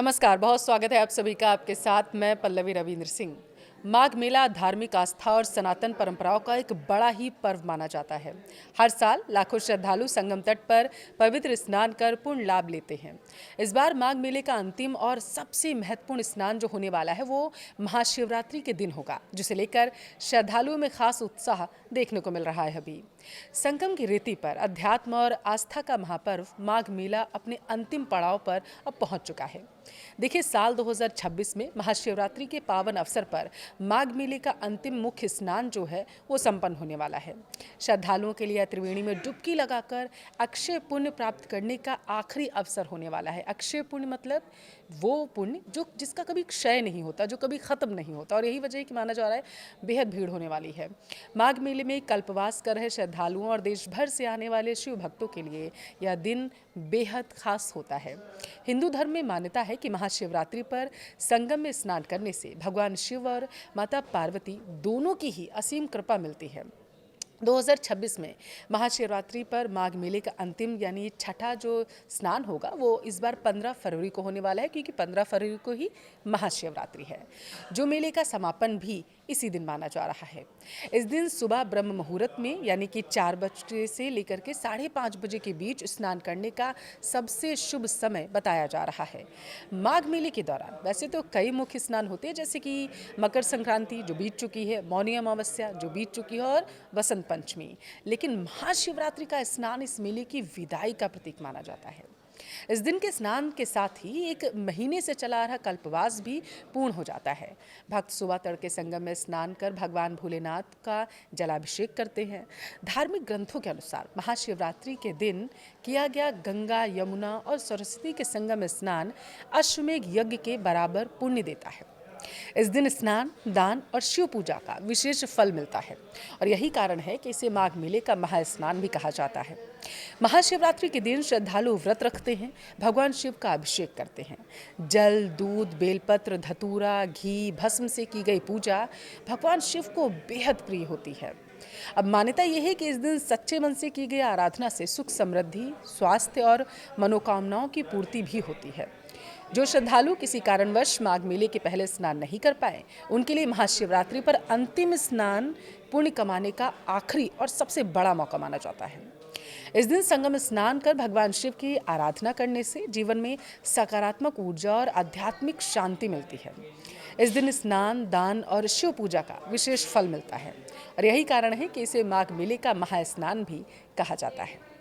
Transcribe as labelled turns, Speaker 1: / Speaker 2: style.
Speaker 1: नमस्कार, बहुत स्वागत है आप सभी का। आपके साथ मैं पल्लवी रविंद्र सिंह। माघ मेला धार्मिक आस्था और सनातन परंपराओं का एक बड़ा ही पर्व माना जाता है। हर साल लाखों श्रद्धालु संगम तट पर पवित्र स्नान कर पूर्ण लाभ लेते हैं। इस बार माघ मेले का अंतिम और सबसे महत्वपूर्ण स्नान जो होने वाला है वो महाशिवरात्रि के दिन होगा, जिसे लेकर श्रद्धालुओं में खास उत्साह देखने को मिल रहा है। अभी संगम की रेती पर अध्यात्म और आस्था का महापर्व माघ मेला अपने अंतिम पड़ाव पर अब पहुंच चुका है। देखिए, साल 2026 में महाशिवरात्रि के पावन अवसर पर माघ मेले का अंतिम मुख्य स्नान जो है वो संपन्न होने वाला है। श्रद्धालुओं के लिए त्रिवेणी में डुबकी लगाकर अक्षय पुण्य प्राप्त करने का आखिरी अवसर होने वाला है। अक्षय पुण्य मतलब वो पुण्य जो जिसका कभी क्षय नहीं होता, जो कभी खत्म नहीं होता, और यही वजह है कि माना जा रहा है बेहद भीड़ होने वाली है। माघ मेले में कल्पवास कर रहे श्रद्धालुओं और देश भर से आने वाले शिव भक्तों के लिए यह दिन बेहद खास होता है। हिंदू धर्म में मान्यता है कि महाशिवरात्रि पर संगम में स्नान करने से भगवान शिव और माता पार्वती दोनों की ही असीम कृपा मिलती है। 2026 में महाशिवरात्रि पर माघ मेले का अंतिम यानी छठा जो स्नान होगा वो इस बार 15 फरवरी को होने वाला है, क्योंकि 15 फरवरी को ही महाशिवरात्रि है। जो मेले का समापन भी इसी दिन माना जा रहा है। इस दिन सुबह ब्रह्म मुहूर्त में यानी कि 4 बजे से लेकर के 5:30 बजे के बीच स्नान करने का सबसे शुभ समय बताया जा रहा है। माघ मेले के दौरान वैसे तो कई मुख्य स्नान होते हैं, जैसे कि मकर संक्रांति जो बीत चुकी है, मौनी अमावस्या जो बीत चुकी है और वसंत पंचमी, लेकिन महाशिवरात्रि का स्नान इस मेले की विदाई का प्रतीक माना जाता है। इस दिन के स्नान के साथ ही एक महीने से चला रहा कल्पवास भी पूर्ण हो जाता है। भक्त सुबह तड़के संगम में स्नान कर भगवान भोलेनाथ का जलाभिषेक करते हैं। धार्मिक ग्रंथों के अनुसार महाशिवरात्रि के दिन किया गया गंगा, यमुना और सरस्वती के संगम में स्नान अश्वमेध यज्ञ के बराबर पुण्य देता है। इस दिन स्नान, दान और शिव पूजा का विशेष फल मिलता है और यही कारण है कि इसे माघ मेले का महास्नान भी कहा जाता है। महाशिवरात्रि के दिन श्रद्धालु व्रत रखते हैं, भगवान शिव का अभिषेक करते हैं। जल, दूध, बेलपत्र, धतूरा, घी, भस्म से की गई पूजा भगवान शिव को बेहद प्रिय होती है। अब मान्यता यह है कि इस दिन सच्चे मन से की गई आराधना से सुख, समृद्धि, स्वास्थ्य और मनोकामनाओं की पूर्ति भी होती है। जो श्रद्धालु किसी कारणवश माघ मेले के पहले स्नान नहीं कर पाए, उनके लिए महाशिवरात्रि पर अंतिम स्नान पुण्य कमाने का आखिरी और सबसे बड़ा मौका माना जाता है। इस दिन संगम स्नान कर भगवान शिव की आराधना करने से जीवन में सकारात्मक ऊर्जा और आध्यात्मिक शांति मिलती है। इस दिन स्नान, दान और शिव पूजा का विशेष फल मिलता है और यही कारण है कि इसे माघ मेले का महास्नान भी कहा जाता है।